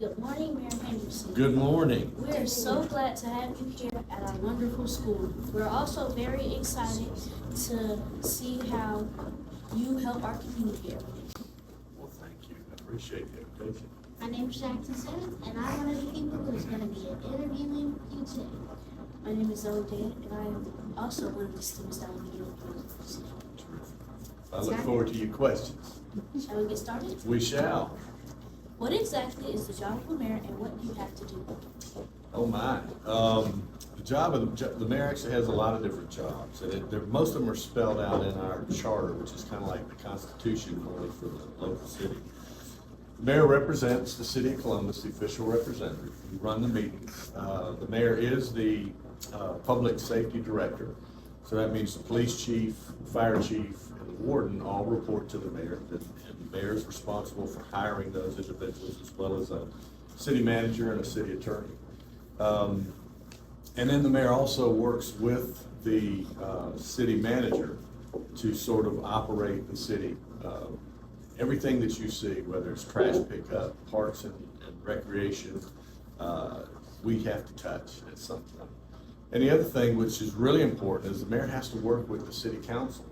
Good morning, Mayor Henderson. Good morning. We are so glad to have you here at our wonderful school. We're also very excited to see how you help our community. Well, thank you. I appreciate the invitation. My name is Jackson Simmons, and I'm one of the people who's going to be interviewing you today. My name is Zoe Dan, and I am also one of the students that will be interviewing you today. I look forward to your questions. Shall we get started? We shall. What exactly is the job of a mayor, and what do you have to do? Oh my. The job of the mayor actually has a lot of different jobs, and most of them are spelled out in our charter, which is kind of like the Constitution only for the local city. The mayor represents the city of Columbus, the official representative. We run the meetings. The mayor is the public safety director, so that means the police chief, fire chief, and the warden all report to the mayor. And the mayor is responsible for hiring those individuals, as well as a city manager and a city attorney. And then the mayor also works with the city manager to sort of operate the city. Everything that you see, whether it's trash pickup, parks and recreation, we have to touch at some point. And the other thing, which is really important, is the mayor has to work with the city council.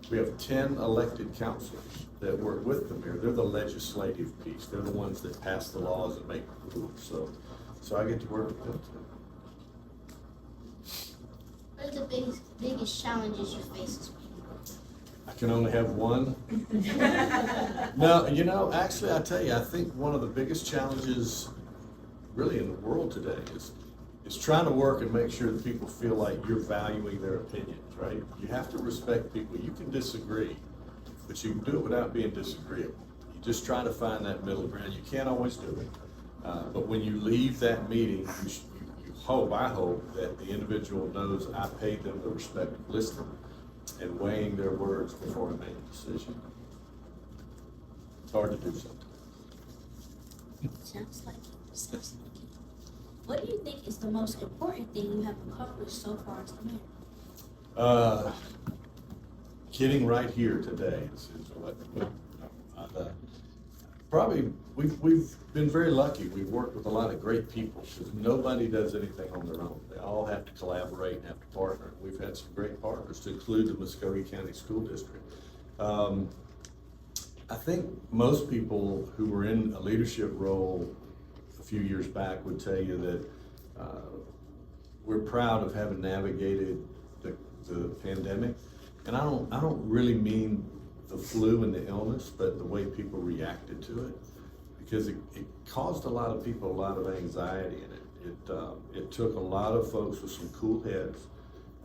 We have 10 elected councilors that work with the mayor. They're the legislative piece. They're the ones that pass the laws and make the rules. So I get to work with them too. What are the biggest challenges you face as mayor? I can only have one. No, actually, I tell you, I think one of the biggest challenges really in the world today is trying to work and make sure that people feel like you're valuing their opinions, right? You have to respect people. You can disagree, but you can do it without being disagreeable. You just try to find that middle ground. You can't always do it. But when you leave that meeting, I hope that the individual knows I paid them the respect of listening and weighing their words before I make a decision. It's hard to do sometimes. Sounds like it. What do you think is the most important thing you have accomplished so far as the mayor? Getting right here today is what probably we've been very lucky. We've worked with a lot of great people because nobody does anything on their own. They all have to collaborate and have to partner. We've had some great partners, to include the Muskogee County School District. I think most people who were in a leadership role a few years back would tell you that we're proud of having navigated the pandemic. And I don't really mean the flu and the illness, but the way people reacted to it, because it caused a lot of people a lot of anxiety, and it took a lot of folks with some cool heads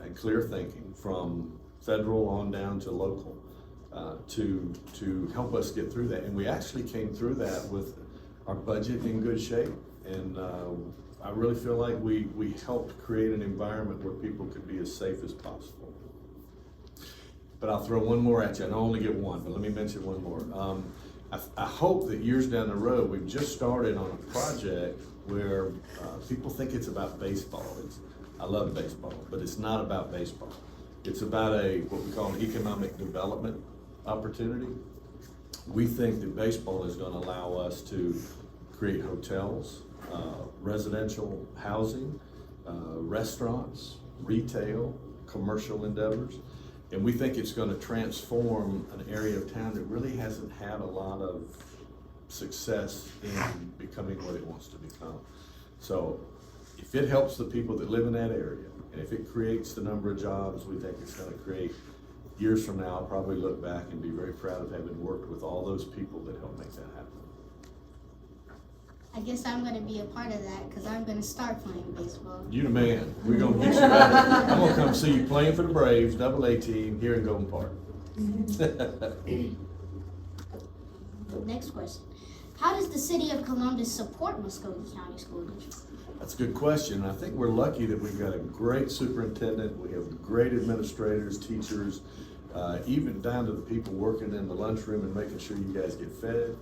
and clear thinking from federal on down to local to help us get through that. And we actually came through that with our budget in good shape, and I really feel like we helped create an environment where people could be as safe as possible. But I'll throw one more at you. I only get one, but let me mention one more. I hope that years down the road, we've just started on a project where people think it's about baseball. I love baseball, but it's not about baseball. It's about what we call an economic development opportunity. We think that baseball is going to allow us to create hotels, residential housing, restaurants, retail, commercial endeavors. And we think it's going to transform an area of town that really hasn't had a lot of success in becoming what it wants to become. So if it helps the people that live in that area, and if it creates the number of jobs we think it's going to create, years from now, I'll probably look back and be very proud of having worked with all those people that helped make that happen. I guess I'm going to be a part of that because I'm going to start playing baseball. You the man. We're going to get you right. I'm going to come see you playing for the Braves, AA team, here in Golden Park. Next question. How does the city of Columbus support Muskogee County School District? That's a good question. I think we're lucky that we've got a great superintendent. We have great administrators, teachers, even down to the people working in the lunchroom and making sure you guys get fed.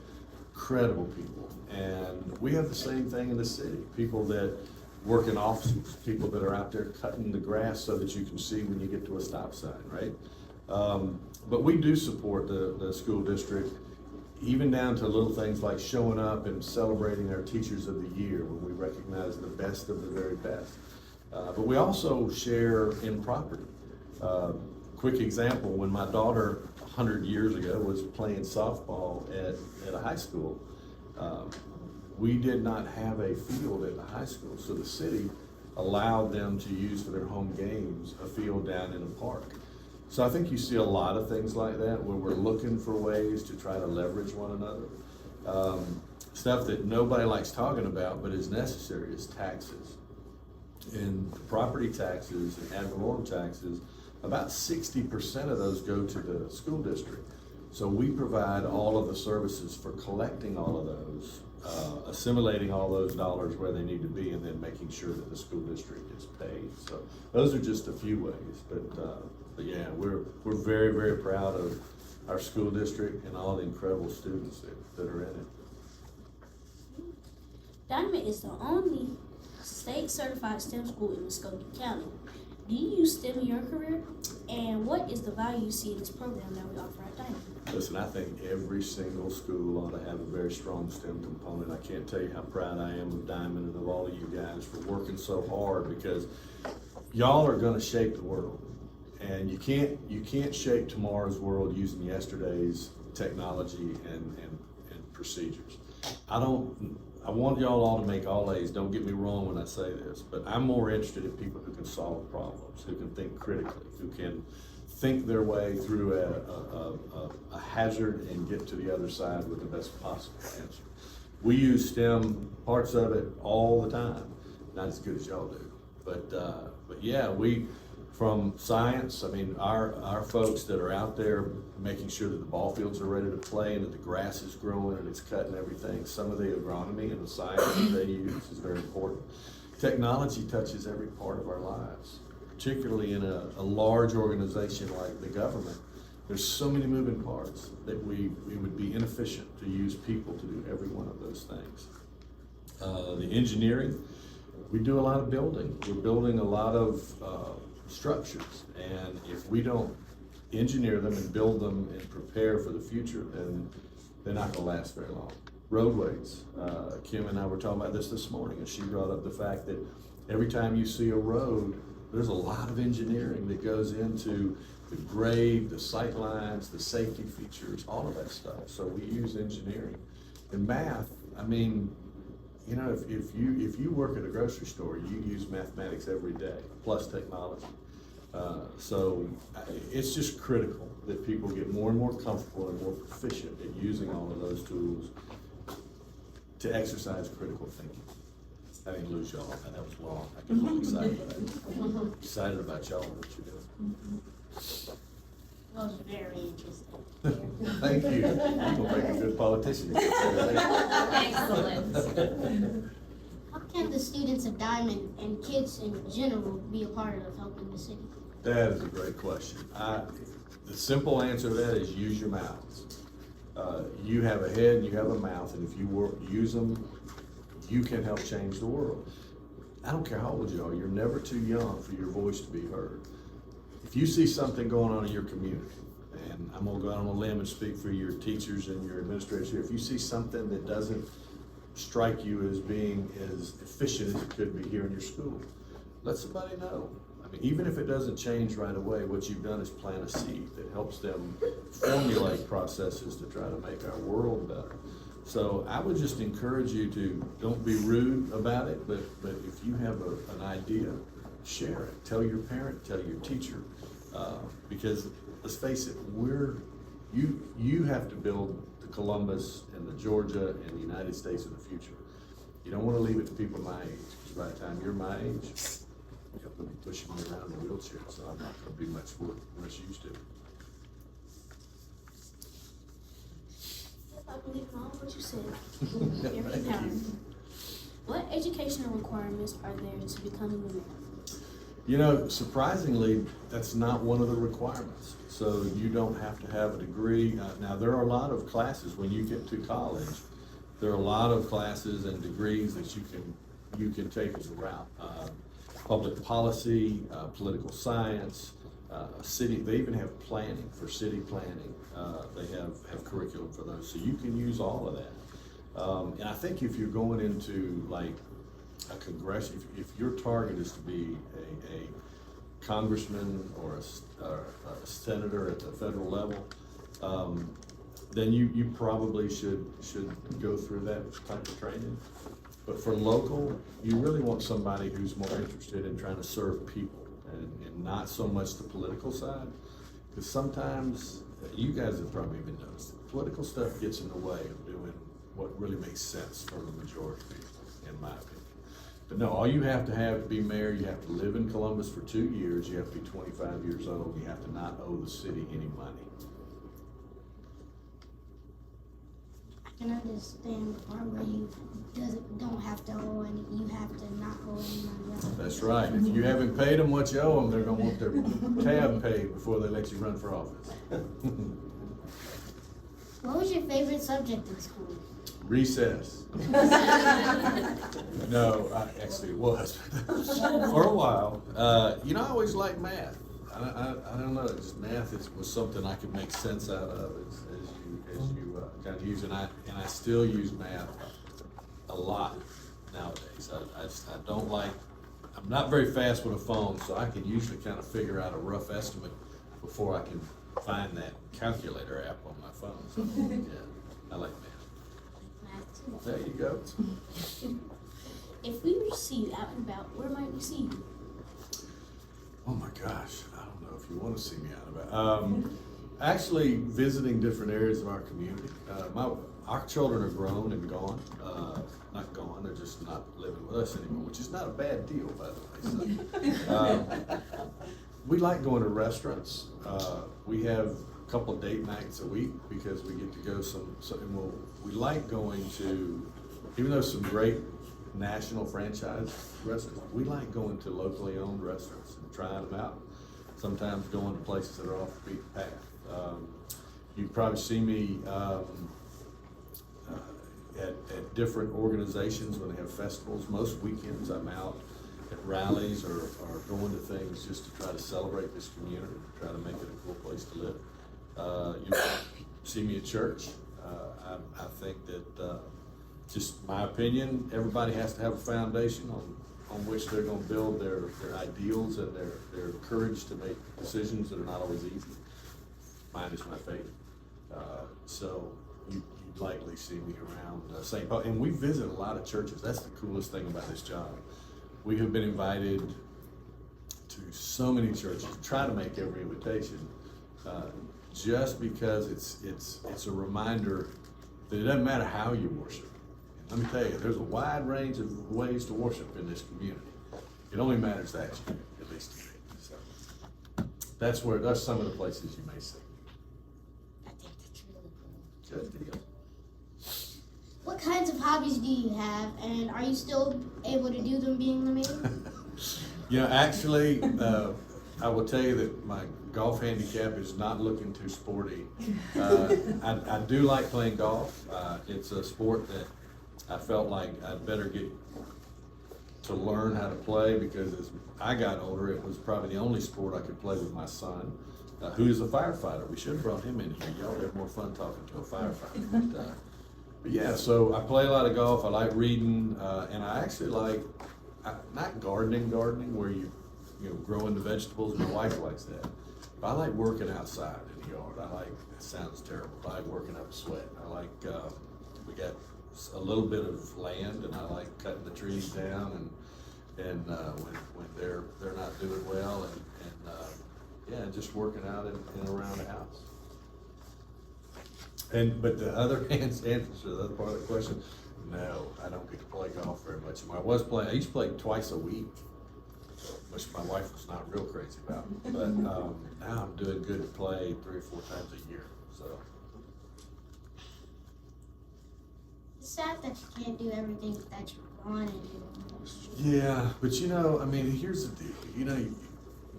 Incredible people. And we have the same thing in the city. People that work in offices, people that are out there cutting the grass so that you can see when you get to a stop sign, right? But we do support the school district even down to little things like showing up and celebrating our Teachers of the Year when we recognize the best of the very best. But we also share in property. Quick example, when my daughter 100 years ago was playing softball at a high school, we did not have a field at the high school, so the city allowed them to use for their home games a field down in a park. So I think you see a lot of things like that where we're looking for ways to try to leverage one another. Stuff that nobody likes talking about but is necessary is taxes. And property taxes and ad valorem taxes, about 60% of those go to the school district. So we provide all of the services for collecting all of those, assimilating all those dollars where they need to be, and then making sure that the school district is paid. So those are just a few ways, but yeah, we're very, very proud of our school district and all the incredible students that are in it. Diamond is the only state certified STEM school in Muskogee County. Do you use STEM in your career? And what is the value you see in this program that we offer at Diamond? Listen, I think every single school ought to have a very strong STEM component. I can't tell you how proud I am of Diamond and of all of you guys for working so hard, because y'all are gonna shape the world. And you can't shape tomorrow's world using yesterday's technology and procedures. I want y'all all to make all A's, don't get me wrong when I say this, but I'm more interested in people who can solve problems, who can think critically, who can think their way through a hazard and get to the other side with the best possible answer. We use STEM parts of it all the time, not as good as y'all do, but yeah, from science, I mean, our folks that are out there making sure that the ball fields are ready to play and that the grass is growing and it's cutting everything. Some of the agronomy and the science that they use is very important. Technology touches every part of our lives, particularly in a large organization like the government. There's so many moving parts that we would be inefficient to use people to do every one of those things. The engineering, we do a lot of building. We're building a lot of structures, and if we don't engineer them and build them and prepare for the future, then they're not going to last very long. Roadways, Kim and I were talking about this morning, and she brought up the fact that every time you see a road, there's a lot of engineering that goes into the grade, the sight lines, the safety features, all of that stuff. So we use engineering. In math, I mean, you know, if you work at a grocery store, you use mathematics every day, plus technology. So it's just critical that people get more and more comfortable and more proficient at using all of those tools to exercise critical thinking. I didn't lose y'all. That was long. I get a little excited about it. Excited about y'all and what you're doing. That was very interesting. Thank you. You're gonna make a good politician. Excellent. How can the students of Diamond and kids in general be a part of helping the city? That is a great question. The simple answer to that is use your mouths. You have a head and you have a mouth, and if you use them, you can help change the world. I don't care how old you are, you're never too young for your voice to be heard. If you see something going on in your community, and I'm gonna go out on a limb and speak for your teachers and your administrators here, if you see something that doesn't strike you as being as efficient as it could be here in your school, let somebody know. I mean, even if it doesn't change right away, what you've done is plant a seed that helps them formulate processes to try to make our world better. So I would just encourage you to don't be rude about it, but if you have an idea, share it. Tell your parent, tell your teacher, because let's face it, you have to build the Columbus and the Georgia and the United States of the future. You don't want to leave it to people my age, because by the time you're my age, you're going to be pushing me around in a wheelchair, so I'm not going to be much used to. I believe in all of what you said. Every time. What educational requirements are there to becoming a mayor? You know, surprisingly, that's not one of the requirements. So you don't have to have a degree. Now, there are a lot of classes when you get to college. There are a lot of classes and degrees that you can take as a route. Public policy, political science, City, they even have planning for city planning. They have curriculum for those, so you can use all of that. And I think if you're going into like a congressional, if your target is to be a congressman or a senator at the federal level, then you probably should go through that type of training. But for local, you really want somebody who's more interested in trying to serve people and not so much the political side. Because sometimes, you guys have probably even noticed, political stuff gets in the way of doing what really makes sense for the majority of people, in my opinion. But no, all you have to be mayor, you have to live in Columbus for 2 years, you have to be 25 years old, you have to not owe the city any money. I can understand the part where you don't have to owe any, you have to not owe any money. That's right. If you haven't paid them what you owe them, they're gonna want their tab paid before they let you run for office. What was your favorite subject in school? Recess. No, actually it was for a while. I always liked math. I don't know, just math was something I could make sense out of as you kind of use, and I still use math a lot nowadays. I don't like, I'm not very fast with a phone, so I can usually kind of figure out a rough estimate before I can find that calculator app on my phone. So, yeah, I like math. Math too. There you go. If we were to see you out and about, where might we see you? Oh my gosh, I don't know if you want to see me out and about. Actually, visiting different areas of our community. Our children are grown and gone. Not gone, they're just not living with us anymore, which is not a bad deal, by the way. So, we like going to restaurants. We have a couple of date nights a week because we get to go we like going to, even though some great national franchise restaurants, we like going to locally owned restaurants and trying them out. Sometimes going to places that are off the beaten path. You probably see me at different organizations when they have festivals. Most weekends I'm out at rallies or going to things just to try to celebrate this community, try to make it a cool place to live. You see me at church. I think that, just my opinion, everybody has to have a foundation on which they're going to build their ideals and their courage to make decisions that are not always easy. Mine is my faith. So you'd likely see me around St. Paul. And we visit a lot of churches. That's the coolest thing about this job. We have been invited to so many churches, try to make every invitation, just because it's a reminder that it doesn't matter how you worship. Let me tell you, there's a wide range of ways to worship in this community. It only matters that you, at least to me. So that's some of the places you may see. I think that's really cool. Good deal. What kinds of hobbies do you have, and are you still able to do them being the mayor? Actually, I will tell you that my golf handicap is not looking too sporty. I do like playing golf. It's a sport that I felt like I'd better get to learn how to play, because as I got older, it was probably the only sport I could play with my son, who is a firefighter. We should have brought him in here. Y'all have more fun talking to a firefighter. But yeah, so I play a lot of golf. I like reading, and I actually like, not gardening where you growing the vegetables. My wife likes that. But I like working outside in the yard. It sounds terrible, but I like working up a sweat. I like, we got a little bit of land, and I like cutting the trees down and when they're not doing well, and just working out and around the house. But the other answer to the other part of the question, no, I don't get to play golf very much. I used to play twice a week, which my wife was not real crazy about. But now I'm doing good to play 3 or 4 times a year. So. It's sad that you can't do everything that you want to do. Yeah, but here's the deal.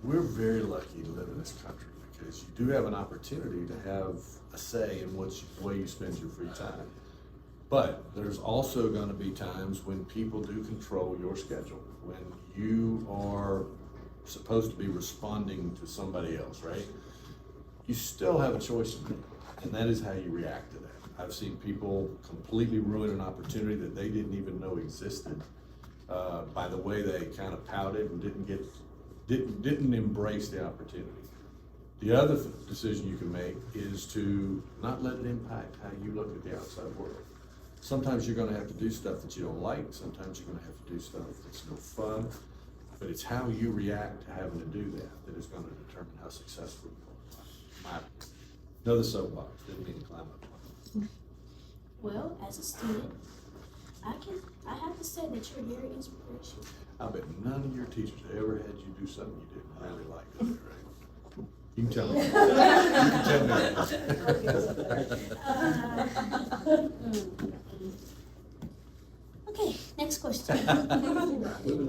We're very lucky to live in this country because you do have an opportunity to have a say in which way you spend your free time. But there's also going to be times when people do control your schedule, when you are supposed to be responding to somebody else, right? You still have a choice to make, and that is how you react to that. I've seen people completely ruin an opportunity that they didn't even know existed by the way they kind of pouted and didn't embrace the opportunity. The other decision you can make is to not let it impact how you look at the outside world. Sometimes you're gonna have to do stuff that you don't like, sometimes you're gonna have to do stuff that's no fun, but it's how you react to having to do that is gonna determine how successful you are. Another soapbox, didn't mean to climb up. Well, as a student, I have to say that you're very inspirational. I bet none of your teachers ever had you do something you didn't really like, right? You can tell me. You can tell me. Okay, next question.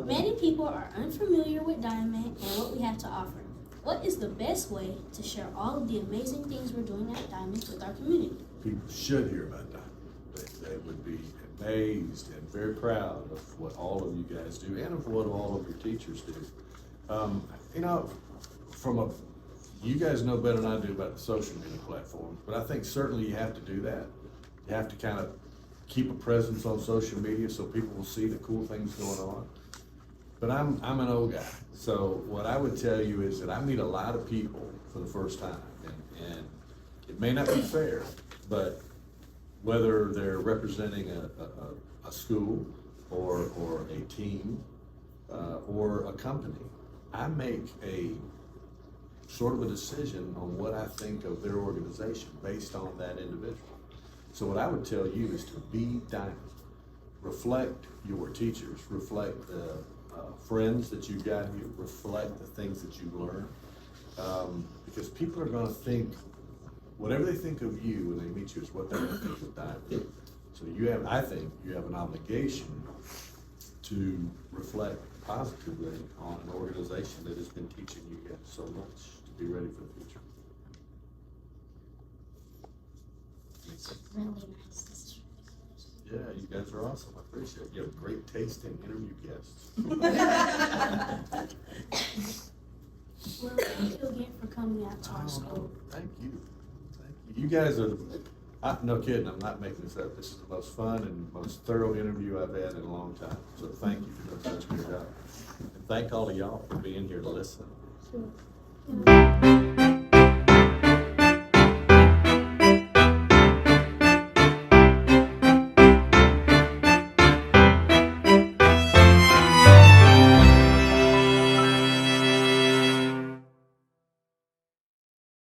Many people are unfamiliar with Diamond and what we have to offer. What is the best way to share all of the amazing things we're doing at Diamond with our community? People should hear about Diamond. They would be amazed and very proud of what all of you guys do and of what all of your teachers do. You know, you guys know better than I do about the social media platforms, but I think certainly you have to do that. You have to kind of keep a presence on social media so people will see the cool things going on. But I'm an old guy, so what I would tell you is that I meet a lot of people for the first time, and it may not be fair, but whether they're representing a school or a team or a company, I make a sort of a decision on what I think of their organization based on that individual. So what I would tell you is to be Diamond. Reflect your teachers, reflect the friends that you got here, reflect the things that you've learned, because people are going to think whatever they think of you when they meet you is what they're going to think of Diamond. So I think you have an obligation to reflect positively on an organization that has been teaching you guys so much to be ready for the future. Really nice. This is really Yeah, you guys are awesome. I appreciate it. You have great taste in interview guests. Well, thank you again for coming out to our school. Thank you. Thank you. You guys are, no kidding, I'm not making this up. This is the most fun and most thorough interview I've had in a long time. So thank you for doing such a good job. And thank all of y'all for being here to listen. Sure.